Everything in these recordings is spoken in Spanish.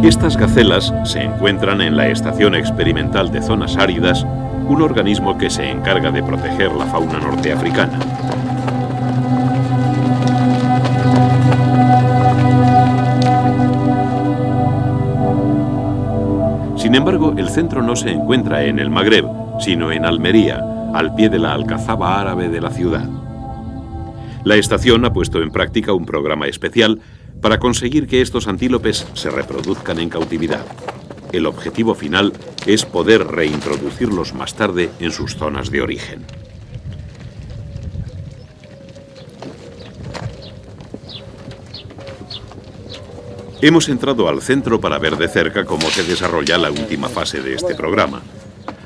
Estas gacelas se encuentran en la Estación Experimental de Zonas Áridas, un organismo que se encarga de proteger la fauna norteafricana. Sin embargo, el centro no se encuentra en el Magreb, sino en Almería, al pie de la alcazaba árabe de la ciudad. La estación ha puesto en práctica un programa especial para conseguir que estos antílopes se reproduzcan en cautividad. El objetivo final es poder reintroducirlos más tarde en sus zonas de origen. Hemos entrado al centro para ver de cerca cómo se desarrolla la última fase de este programa.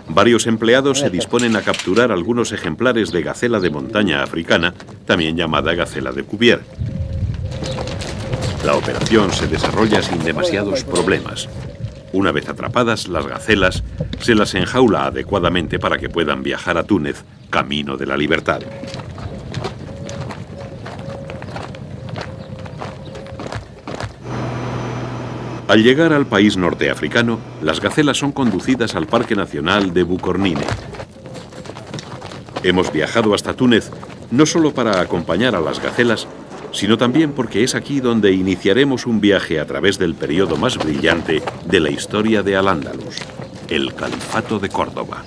Varios empleados se disponen a capturar algunos ejemplares de gacela de montaña africana, también llamada gacela de Cuvier. La operación se desarrolla sin demasiados problemas. Una vez atrapadas, las gacelas se las enjaula adecuadamente para que puedan viajar a Túnez, camino de la libertad. Al llegar al país norteafricano, las gacelas son conducidas al Parque Nacional de Bucornine. Hemos viajado hasta Túnez no solo para acompañar a las gacelas, sino también porque es aquí donde iniciaremos un viaje a través del periodo más brillante de la historia de Al-Ándalus, el Califato de Córdoba.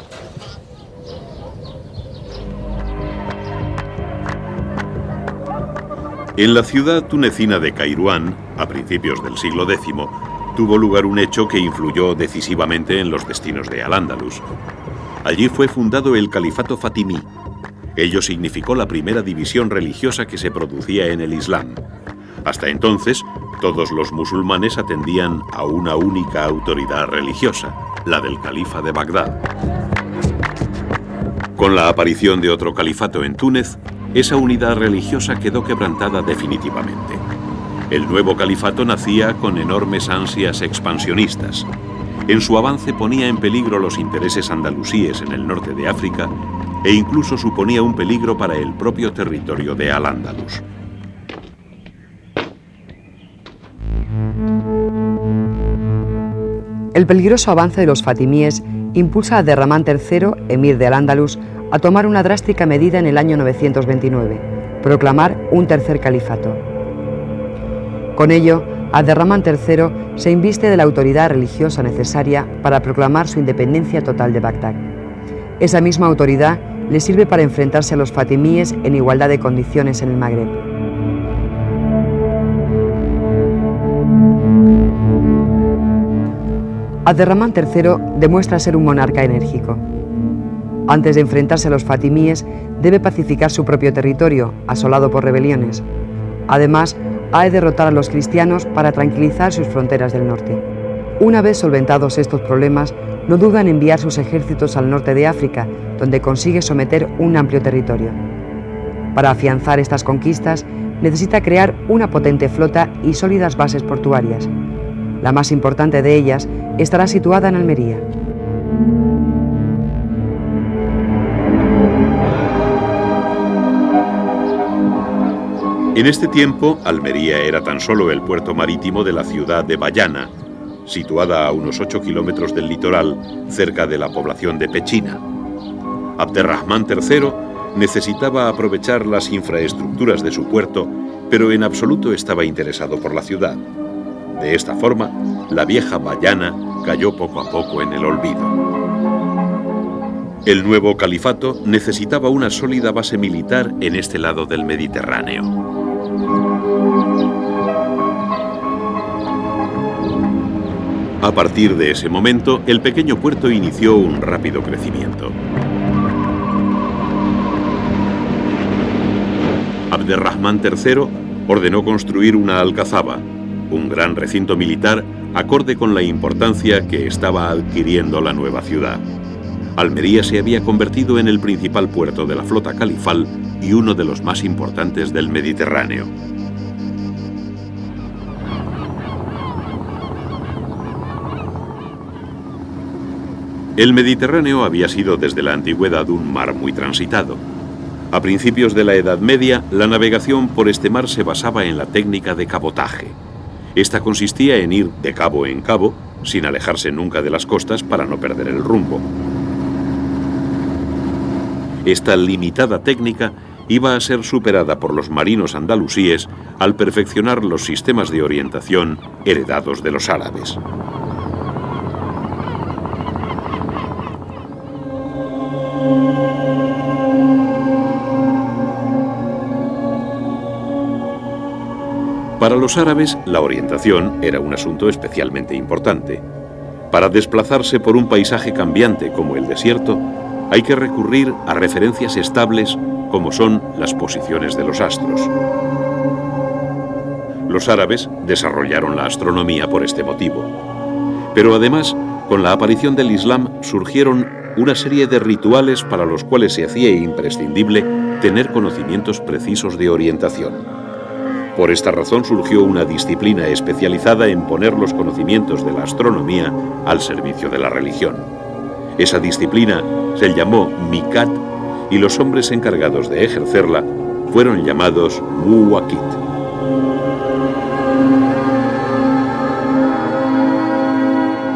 En la ciudad tunecina de Kairouan, a principios del siglo X, tuvo lugar un hecho que influyó decisivamente en los destinos de Al-Ándalus. Allí fue fundado el Califato Fatimí. Ello significó la primera división religiosa que se producía en el Islam. Hasta entonces, todos los musulmanes atendían a una única autoridad religiosa, la del califa de Bagdad. Con la aparición de otro califato en Túnez, esa unidad religiosa quedó quebrantada definitivamente. El nuevo califato nacía con enormes ansias expansionistas. En su avance ponía en peligro los intereses andalusíes en el norte de África e incluso suponía un peligro para el propio territorio de Al-Ándalus. El peligroso avance de los fatimíes impulsa a Abderramán III, emir de Al-Ándalus, a tomar una drástica medida en el año 929, proclamar un tercer califato. Con ello, Abderramán III se inviste de la autoridad religiosa necesaria para proclamar su independencia total de Bagdad. Esa misma autoridad le sirve para enfrentarse a los fatimíes en igualdad de condiciones en el Magreb. Abderramán III demuestra ser un monarca enérgico. Antes de enfrentarse a los fatimíes, debe pacificar su propio territorio, asolado por rebeliones. Además, ha de derrotar a los cristianos para tranquilizar sus fronteras del norte. Una vez solventados estos problemas, no duda en enviar sus ejércitos al norte de África, donde consigue someter un amplio territorio. Para afianzar estas conquistas, necesita crear una potente flota y sólidas bases portuarias. La más importante de ellas estará situada en Almería. En este tiempo, Almería era tan solo el puerto marítimo de la ciudad de Bayana, situada a unos 8 kilómetros del litoral, cerca de la población de Pechina. Abderramán III necesitaba aprovechar las infraestructuras de su puerto, pero en absoluto estaba interesado por la ciudad. De esta forma, la vieja Bayana cayó poco a poco en el olvido. El nuevo califato necesitaba una sólida base militar en este lado del Mediterráneo. A partir de ese momento, el pequeño puerto inició un rápido crecimiento. Abderramán III ordenó construir una alcazaba, un gran recinto militar acorde con la importancia que estaba adquiriendo la nueva ciudad. Almería se había convertido en el principal puerto de la flota califal y uno de los más importantes del Mediterráneo. El Mediterráneo había sido desde la antigüedad un mar muy transitado. A principios de la Edad Media, la navegación por este mar se basaba en la técnica de cabotaje. Esta consistía en ir de cabo en cabo, sin alejarse nunca de las costas para no perder el rumbo. Esta limitada técnica iba a ser superada por los marinos andalusíes al perfeccionar los sistemas de orientación heredados de los árabes. Para los árabes, la orientación era un asunto especialmente importante. Para desplazarse por un paisaje cambiante como el desierto, hay que recurrir a referencias estables como son las posiciones de los astros. Los árabes desarrollaron la astronomía por este motivo. Pero además, con la aparición del Islam surgieron una serie de rituales para los cuales se hacía imprescindible tener conocimientos precisos de orientación. Por esta razón surgió una disciplina especializada en poner los conocimientos de la astronomía al servicio de la religión. Esa disciplina se llamó Miqat y los hombres encargados de ejercerla fueron llamados Muwaqit.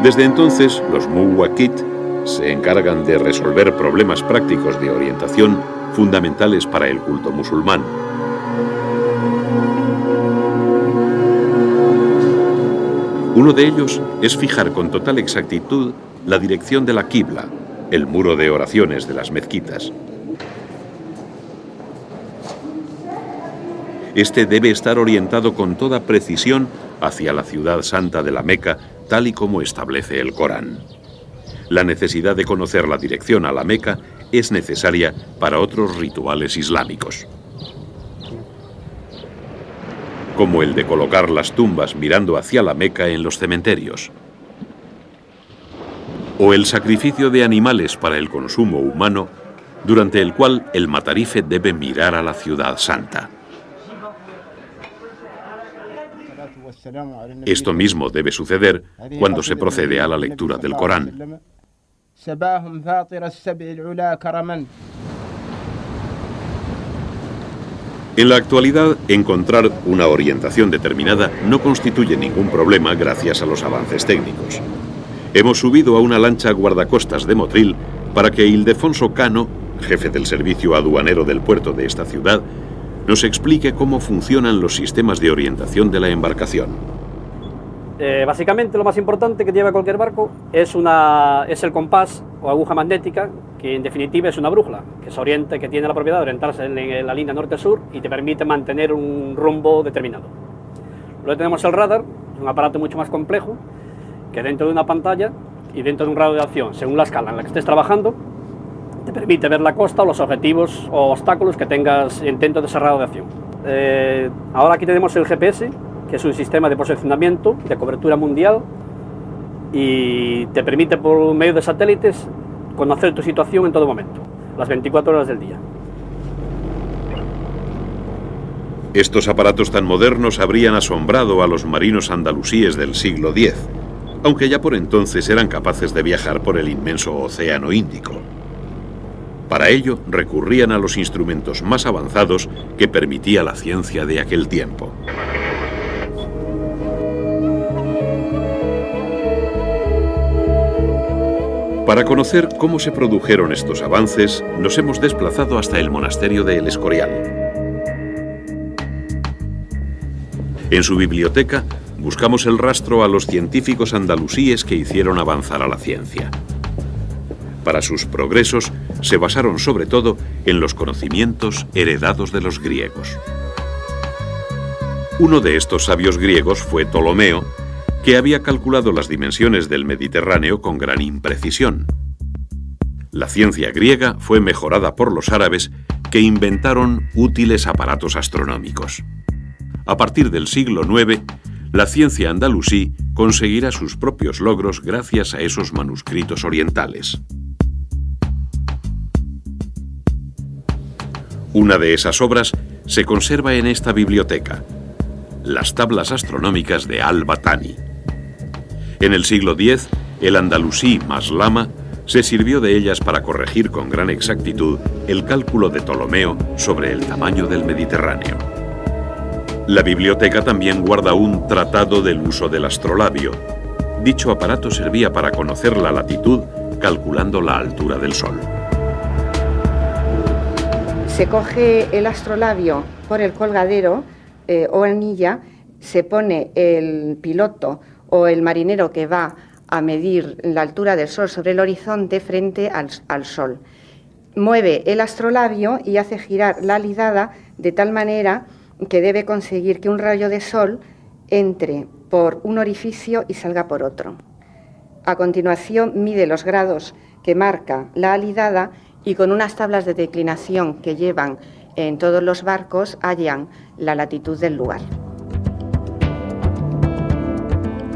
Desde entonces, los Muwaqit se encargan de resolver problemas prácticos de orientación fundamentales para el culto musulmán. Uno de ellos es fijar con total exactitud la dirección de la Qibla, el muro de oraciones de las mezquitas. Este debe estar orientado con toda precisión hacia la ciudad santa de la Meca, tal y como establece el Corán. La necesidad de conocer la dirección a la Meca es necesaria para otros rituales islámicos, como el de colocar las tumbas mirando hacia la Meca en los cementerios, o el sacrificio de animales para el consumo humano, durante el cual el matarife debe mirar a la ciudad santa. Esto mismo debe suceder cuando se procede a la lectura del Corán. En la actualidad, encontrar una orientación determinada no constituye ningún problema gracias a los avances técnicos. Hemos subido a una lancha guardacostas de Motril para que Ildefonso Cano, jefe del servicio aduanero del puerto de esta ciudad, nos explique cómo funcionan los sistemas de orientación de la embarcación. Básicamente lo más importante que lleva cualquier barco es el compás o aguja magnética, que en definitiva es una brújula, que se orienta, que tiene la propiedad de orientarse en la línea norte-sur y te permite mantener un rumbo determinado. Luego tenemos el radar, un aparato mucho más complejo, que dentro de una pantalla y dentro de un radio de acción, según la escala en la que estés trabajando, te permite ver la costa o los objetivos o obstáculos que tengas dentro de ese radio de acción. Ahora aquí tenemos el GPS, que es un sistema de posicionamiento de cobertura mundial y te permite por medio de satélites conocer tu situación en todo momento, las 24 horas del día. Estos aparatos tan modernos habrían asombrado a los marinos andalusíes del siglo X, aunque ya por entonces eran capaces de viajar por el inmenso océano Índico. Para ello recurrían a los instrumentos más avanzados que permitía la ciencia de aquel tiempo. Para conocer cómo se produjeron estos avances, nos hemos desplazado hasta el monasterio de El Escorial. En su biblioteca buscamos el rastro a los científicos andalusíes que hicieron avanzar a la ciencia. Para sus progresos se basaron sobre todo en los conocimientos heredados de los griegos. Uno de estos sabios griegos fue Ptolomeo, que había calculado las dimensiones del Mediterráneo con gran imprecisión. La ciencia griega fue mejorada por los árabes, que inventaron útiles aparatos astronómicos. A partir del siglo IX, la ciencia andalusí conseguirá sus propios logros gracias a esos manuscritos orientales. Una de esas obras se conserva en esta biblioteca, las tablas astronómicas de Al-Batani. En el siglo X, el andalusí Maslama se sirvió de ellas para corregir con gran exactitud el cálculo de Ptolomeo sobre el tamaño del Mediterráneo. La biblioteca también guarda un tratado del uso del astrolabio. Dicho aparato servía para conocer la latitud calculando la altura del Sol. Se coge el astrolabio por el colgadero o anilla, se pone el piloto o el marinero que va a medir la altura del Sol sobre el horizonte frente al Sol. Mueve el astrolabio y hace girar la alidada de tal manera que debe conseguir que un rayo de Sol entre por un orificio y salga por otro. A continuación mide los grados que marca la alidada y con unas tablas de declinación que llevan en todos los barcos hallan la latitud del lugar.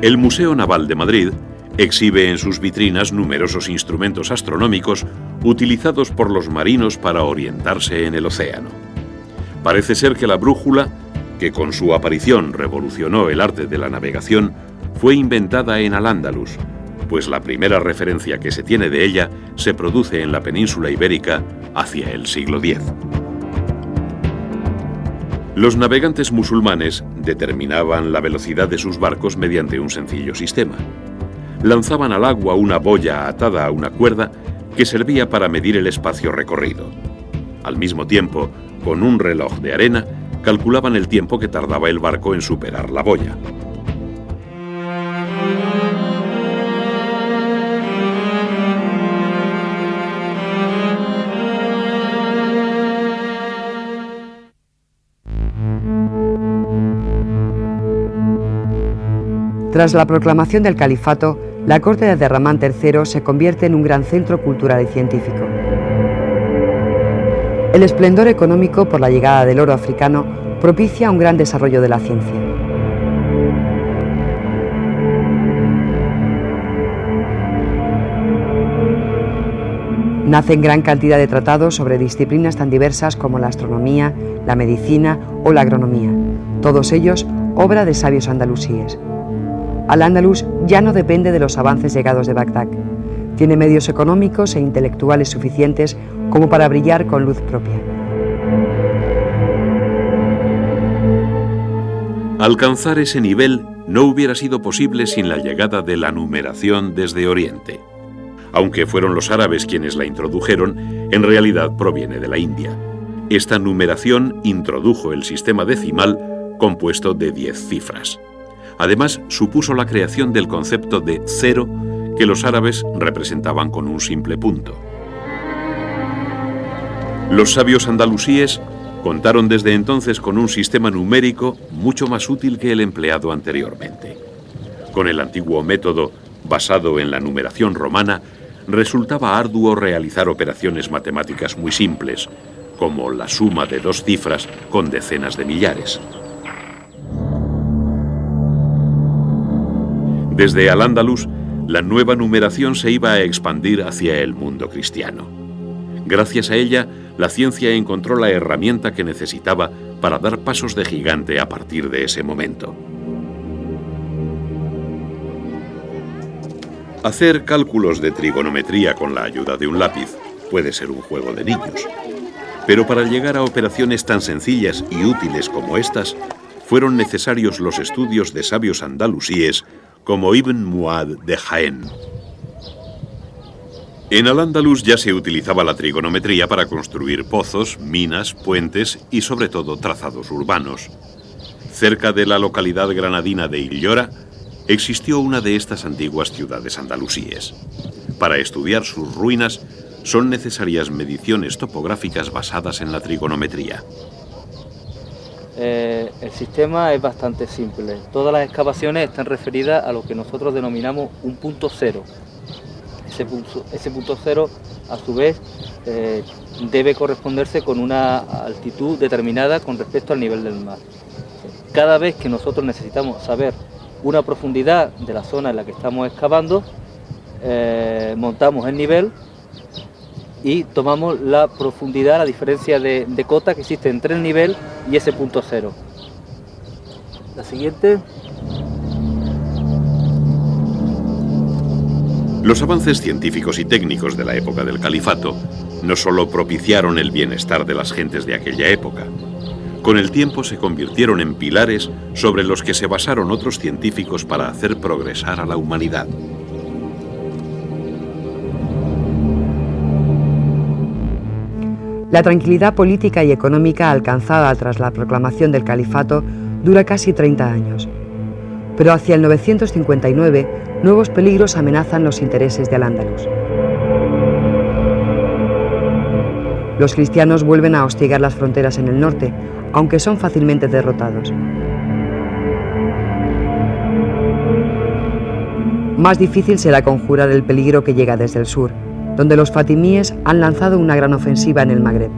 El Museo Naval de Madrid exhibe en sus vitrinas numerosos instrumentos astronómicos utilizados por los marinos para orientarse en el océano. Parece ser que la brújula, que con su aparición revolucionó el arte de la navegación, fue inventada en Al-Ándalus, pues la primera referencia que se tiene de ella se produce en la península ibérica hacia el siglo X. Los navegantes musulmanes determinaban la velocidad de sus barcos mediante un sencillo sistema. Lanzaban al agua una boya atada a una cuerda que servía para medir el espacio recorrido. Al mismo tiempo, con un reloj de arena, calculaban el tiempo que tardaba el barco en superar la boya. Tras la proclamación del califato, la corte de Abderramán III se convierte en un gran centro cultural y científico. El esplendor económico por la llegada del oro africano propicia un gran desarrollo de la ciencia. Nacen gran cantidad de tratados sobre disciplinas tan diversas como la astronomía, la medicina o la agronomía, todos ellos obra de sabios andalusíes. Al-Ándalus ya no depende de los avances llegados de Bagdad. Tiene medios económicos e intelectuales suficientes como para brillar con luz propia. Alcanzar ese nivel no hubiera sido posible sin la llegada de la numeración desde Oriente. Aunque fueron los árabes quienes la introdujeron, en realidad proviene de la India. Esta numeración introdujo el sistema decimal compuesto de 10 cifras. Además, supuso la creación del concepto de cero que los árabes representaban con un simple punto. Los sabios andalusíes contaron desde entonces con un sistema numérico mucho más útil que el empleado anteriormente. Con el antiguo método, basado en la numeración romana, resultaba arduo realizar operaciones matemáticas muy simples, como la suma de 2 cifras con decenas de millares. Desde Al-Ándalus, la nueva numeración se iba a expandir hacia el mundo cristiano. Gracias a ella, la ciencia encontró la herramienta que necesitaba para dar pasos de gigante a partir de ese momento. Hacer cálculos de trigonometría con la ayuda de un lápiz puede ser un juego de niños, pero para llegar a operaciones tan sencillas y útiles como estas, fueron necesarios los estudios de sabios andalusíes como Ibn Muad de Jaén. En Al-Ándalus ya se utilizaba la trigonometría para construir pozos, minas, puentes y sobre todo trazados urbanos. Cerca de la localidad granadina de Illora existió una de estas antiguas ciudades andalusíes. Para estudiar sus ruinas son necesarias mediciones topográficas basadas en la trigonometría. El sistema es bastante simple. Todas las excavaciones están referidas a lo que nosotros denominamos un punto cero. Ese punto cero, a su vez, debe corresponderse con una altitud determinada con respecto al nivel del mar. Cada vez que nosotros necesitamos saber una profundidad de la zona en la que estamos excavando, montamos el nivel y tomamos la profundidad, la diferencia de cota que existe entre el nivel y ese punto cero. La siguiente. Los avances científicos y técnicos de la época del califato no solo propiciaron el bienestar de las gentes de aquella época. Con el tiempo se convirtieron en pilares sobre los que se basaron otros científicos para hacer progresar a la humanidad. La tranquilidad política y económica alcanzada tras la proclamación del califato dura casi 30 años. Pero hacia el 959, nuevos peligros amenazan los intereses de Al-Ándalus. Los cristianos vuelven a hostigar las fronteras en el norte, aunque son fácilmente derrotados. Más difícil será conjurar el peligro que llega desde el sur, donde los fatimíes han lanzado una gran ofensiva en el Magreb.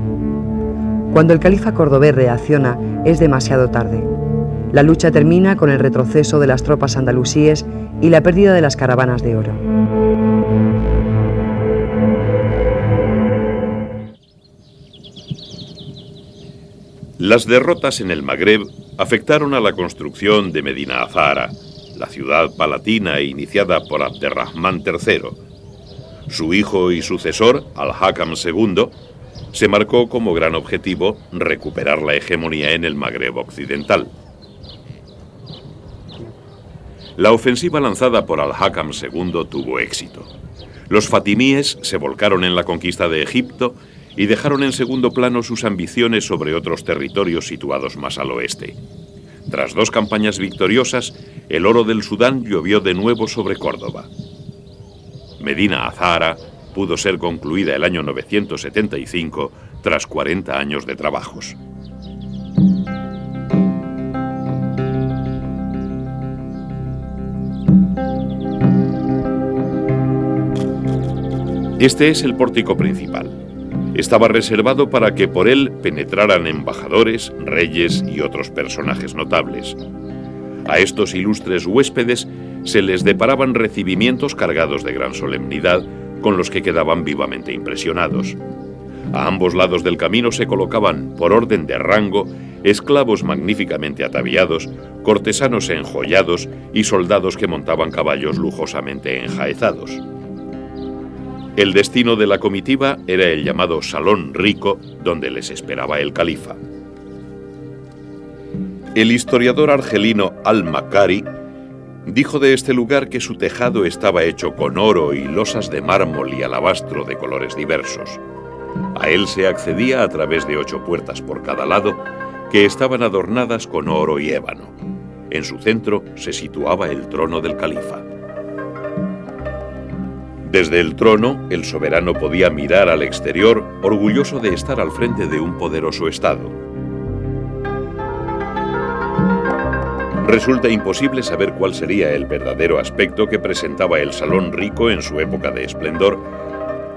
Cuando el califa cordobés reacciona, es demasiado tarde. La lucha termina con el retroceso de las tropas andalusíes y la pérdida de las caravanas de oro. Las derrotas en el Magreb afectaron a la construcción de Medina Azahara, la ciudad palatina iniciada por Abderrahmán III. Su hijo y sucesor, Al-Hakam II, se marcó como gran objetivo recuperar la hegemonía en el Magreb occidental. La ofensiva lanzada por Al-Hakam II tuvo éxito. Los fatimíes se volcaron en la conquista de Egipto y dejaron en segundo plano sus ambiciones sobre otros territorios situados más al oeste. Tras 2 campañas victoriosas, el oro del Sudán llovió de nuevo sobre Córdoba. Medina Azahara pudo ser concluida el año 975 tras 40 años de trabajos. Este es el pórtico principal. Estaba reservado para que por él penetraran embajadores, reyes y otros personajes notables. A estos ilustres huéspedes se les deparaban recibimientos cargados de gran solemnidad, con los que quedaban vivamente impresionados. A ambos lados del camino se colocaban, por orden de rango, esclavos magníficamente ataviados, cortesanos enjollados y soldados que montaban caballos lujosamente enjaezados. El destino de la comitiva era el llamado Salón Rico, donde les esperaba el califa. El historiador argelino Al-Makari dijo de este lugar que su tejado estaba hecho con oro y losas de mármol y alabastro de colores diversos. A él se accedía a través de 8 puertas por cada lado, que estaban adornadas con oro y ébano. En su centro se situaba el trono del califa. Desde el trono, el soberano podía mirar al exterior, orgulloso de estar al frente de un poderoso estado. Resulta imposible saber cuál sería el verdadero aspecto que presentaba el Salón Rico en su época de esplendor,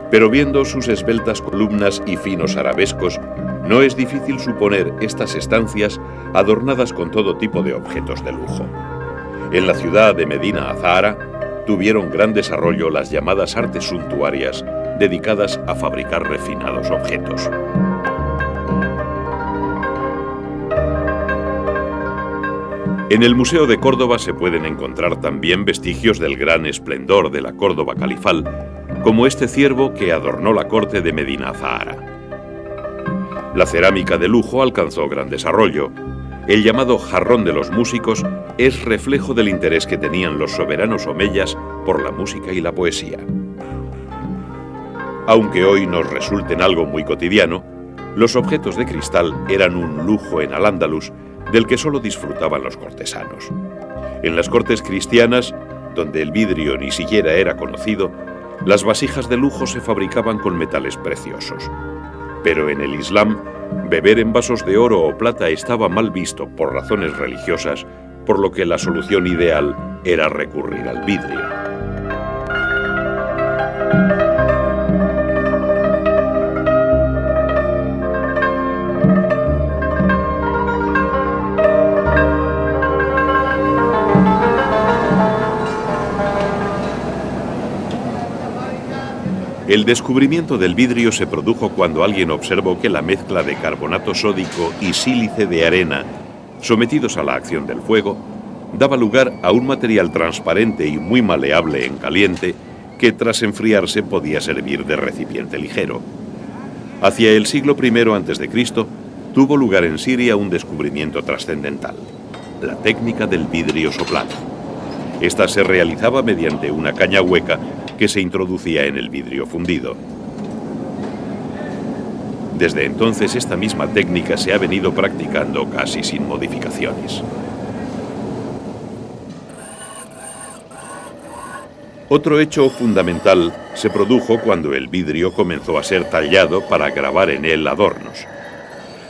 pero viendo sus esbeltas columnas y finos arabescos, no es difícil suponer estas estancias adornadas con todo tipo de objetos de lujo. En la ciudad de Medina Azahara tuvieron gran desarrollo las llamadas artes suntuarias, dedicadas a fabricar refinados objetos. En el Museo de Córdoba se pueden encontrar también vestigios del gran esplendor de la Córdoba califal, como este ciervo que adornó la corte de Medina Azahara. La cerámica de lujo alcanzó gran desarrollo. El llamado jarrón de los músicos es reflejo del interés que tenían los soberanos omeyas por la música y la poesía. Aunque hoy nos resulten algo muy cotidiano, los objetos de cristal eran un lujo en Al-Ándalus del que solo disfrutaban los cortesanos. En las cortes cristianas, donde el vidrio ni siquiera era conocido, las vasijas de lujo se fabricaban con metales preciosos. Pero en el Islam, beber en vasos de oro o plata estaba mal visto por razones religiosas, por lo que la solución ideal era recurrir al vidrio. El descubrimiento del vidrio se produjo cuando alguien observó que la mezcla de carbonato sódico y sílice de arena, sometidos a la acción del fuego, daba lugar a un material transparente y muy maleable en caliente que tras enfriarse podía servir de recipiente ligero. Hacia el siglo I a.C., tuvo lugar en Siria un descubrimiento trascendental: la técnica del vidrio soplado. Esta se realizaba mediante una caña hueca que se introducía en el vidrio fundido. Desde entonces, esta misma técnica se ha venido practicando casi sin modificaciones. Otro hecho fundamental se produjo cuando el vidrio comenzó a ser tallado para grabar en él adornos.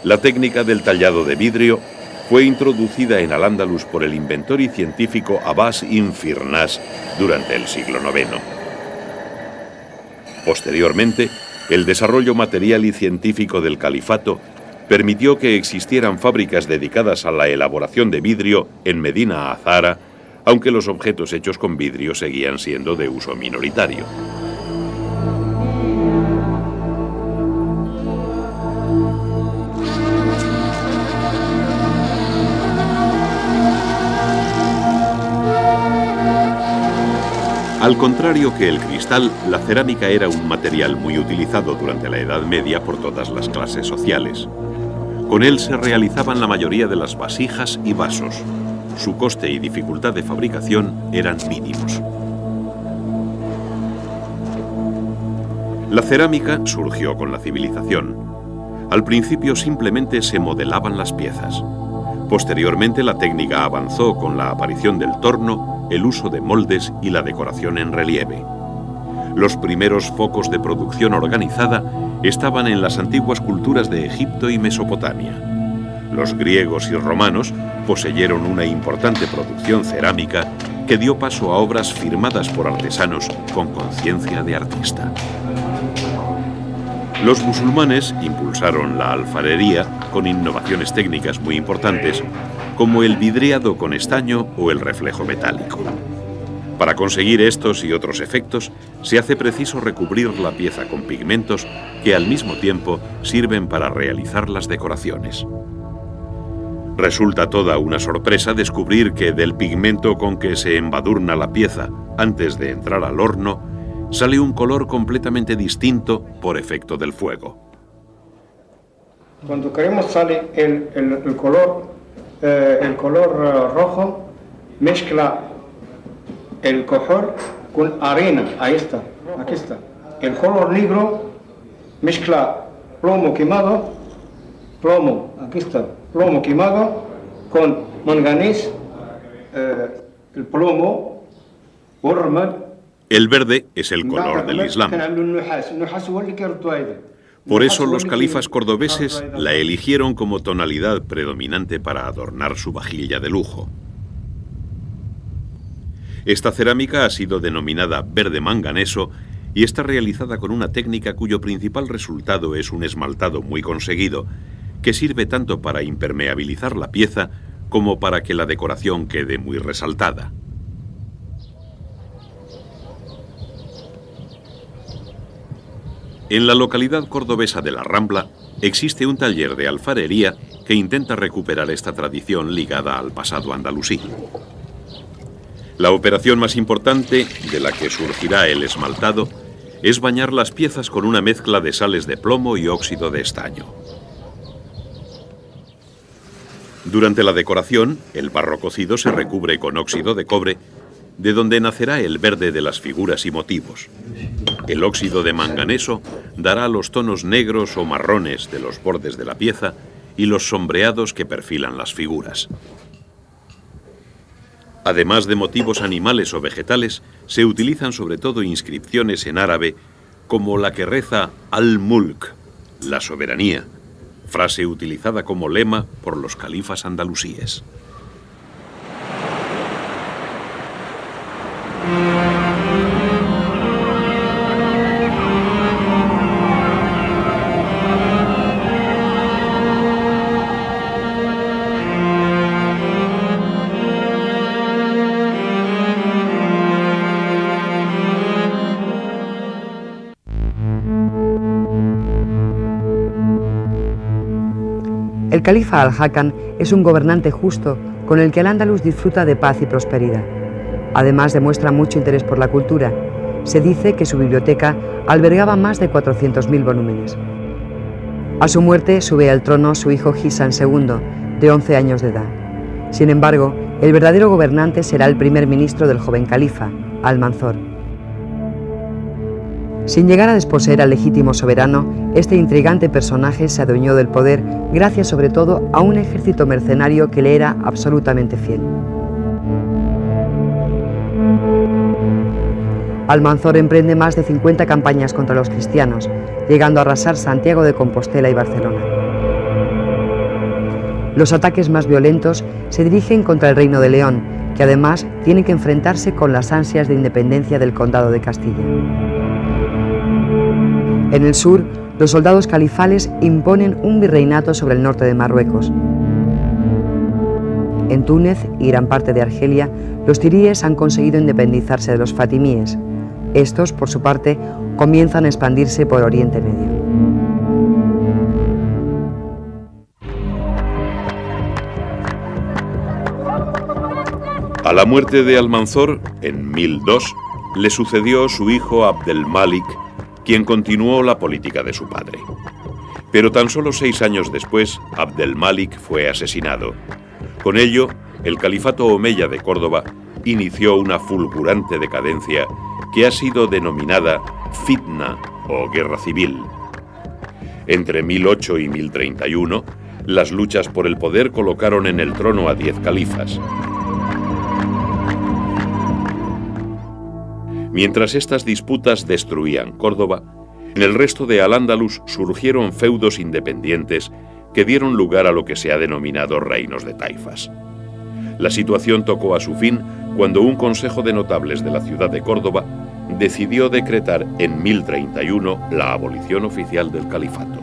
La técnica del tallado de vidrio fue introducida en Al-Ándalus por el inventor y científico Abbas ibn Firnas durante el siglo IX. Posteriormente, el desarrollo material y científico del califato permitió que existieran fábricas dedicadas a la elaboración de vidrio en Medina Azara, aunque los objetos hechos con vidrio seguían siendo de uso minoritario. Al contrario que el cristal, la cerámica era un material muy utilizado durante la Edad Media por todas las clases sociales. Con él se realizaban la mayoría de las vasijas y vasos. Su coste y dificultad de fabricación eran mínimos. La cerámica surgió con la civilización. Al principio simplemente se modelaban las piezas. Posteriormente la técnica avanzó con la aparición del torno, el uso de moldes y la decoración en relieve. Los primeros focos de producción organizada estaban en las antiguas culturas de Egipto y Mesopotamia. Los griegos y romanos poseyeron una importante producción cerámica que dio paso a obras firmadas por artesanos con conciencia de artista. Los musulmanes impulsaron la alfarería con innovaciones técnicas muy importantes, como el vidriado con estaño o el reflejo metálico. Para conseguir estos y otros efectos, se hace preciso recubrir la pieza con pigmentos que al mismo tiempo sirven para realizar las decoraciones. Resulta toda una sorpresa descubrir que del pigmento con que se embadurna la pieza antes de entrar al horno, sale un color completamente distinto por efecto del fuego. Cuando queremos sale el color rojo, mezcla el cojol con arena, ahí está, aquí está. El color negro mezcla plomo quemado, aquí está, plomo quemado con manganeso, el plomo, El verde es el color del Islam. Por eso los califas cordobeses la eligieron como tonalidad predominante para adornar su vajilla de lujo. Esta cerámica ha sido denominada verde manganeso y está realizada con una técnica cuyo principal resultado es un esmaltado muy conseguido, que sirve tanto para impermeabilizar la pieza como para que la decoración quede muy resaltada. En la localidad cordobesa de La Rambla existe un taller de alfarería que intenta recuperar esta tradición ligada al pasado andalusí. La operación más importante, de la que surgirá el esmaltado, es bañar las piezas con una mezcla de sales de plomo y óxido de estaño. Durante la decoración, el barro cocido se recubre con óxido de cobre, de donde nacerá el verde de las figuras y motivos. El óxido de manganeso dará los tonos negros o marrones de los bordes de la pieza y los sombreados que perfilan las figuras. Además de motivos animales o vegetales, se utilizan sobre todo inscripciones en árabe, como la que reza Al-Mulk, la soberanía, frase utilizada como lema por los califas andalusíes. El califa Al-Hakam es un gobernante justo con el que Al-Ándalus disfruta de paz y prosperidad. Además, demuestra mucho interés por la cultura. Se dice que su biblioteca albergaba más de 400.000 volúmenes. A su muerte sube al trono su hijo Hisan II, de 11 años de edad. Sin embargo, el verdadero gobernante será el primer ministro del joven califa, Almanzor. Sin llegar a desposeer al legítimo soberano, este intrigante personaje se adueñó del poder gracias sobre todo a un ejército mercenario que le era absolutamente fiel. Almanzor emprende más de 50 campañas contra los cristianos, llegando a arrasar Santiago de Compostela y Barcelona. Los ataques más violentos se dirigen contra el Reino de León, que además tiene que enfrentarse con las ansias de independencia del Condado de Castilla. En el sur, los soldados califales imponen un virreinato sobre el norte de Marruecos. En Túnez y gran parte de Argelia, los tiríes han conseguido independizarse de los fatimíes. Estos, por su parte, comienzan a expandirse por Oriente Medio. A la muerte de Almanzor, en 1002, le sucedió su hijo Abdelmalik, quien continuó la política de su padre. Pero tan solo 6 años después, Abdelmalik fue asesinado. Con ello, el califato omeya de Córdoba inició una fulgurante decadencia que ha sido denominada fitna o guerra civil. Entre 1008 y 1031, las luchas por el poder colocaron en el trono a 10 califas. Mientras estas disputas destruían Córdoba, en el resto de Al-Ándalus surgieron feudos independientes que dieron lugar a lo que se ha denominado reinos de taifas. La situación tocó a su fin cuando un consejo de notables de la ciudad de Córdoba decidió decretar en 1031 la abolición oficial del califato.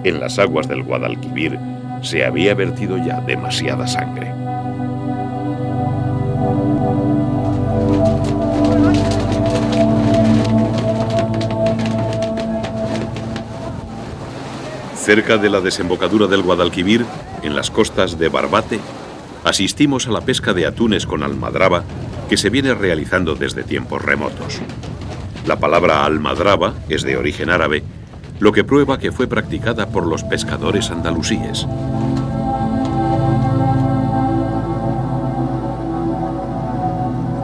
En las aguas del Guadalquivir se había vertido ya demasiada sangre. Cerca de la desembocadura del Guadalquivir, en las costas de Barbate, asistimos a la pesca de atunes con almadraba que se viene realizando desde tiempos remotos. La palabra almadraba es de origen árabe, lo que prueba que fue practicada por los pescadores andalusíes.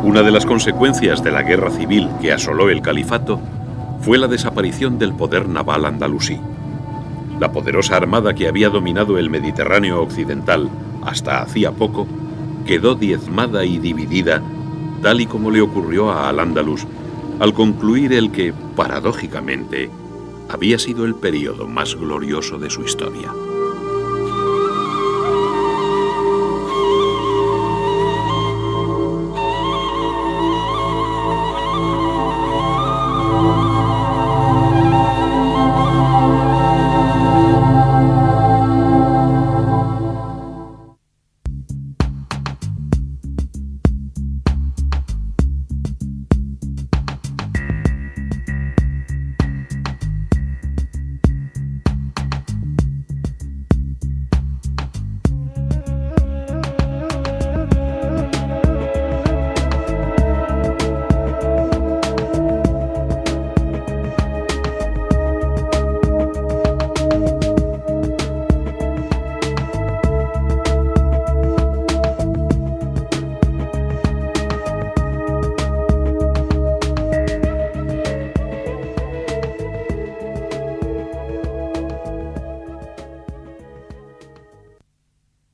Una de las consecuencias de la guerra civil que asoló el califato fue la desaparición del poder naval andalusí. La poderosa armada que había dominado el Mediterráneo occidental hasta hacía poco quedó diezmada y dividida, tal y como le ocurrió a Al-Ándalus al concluir el que, paradójicamente, había sido el período más glorioso de su historia.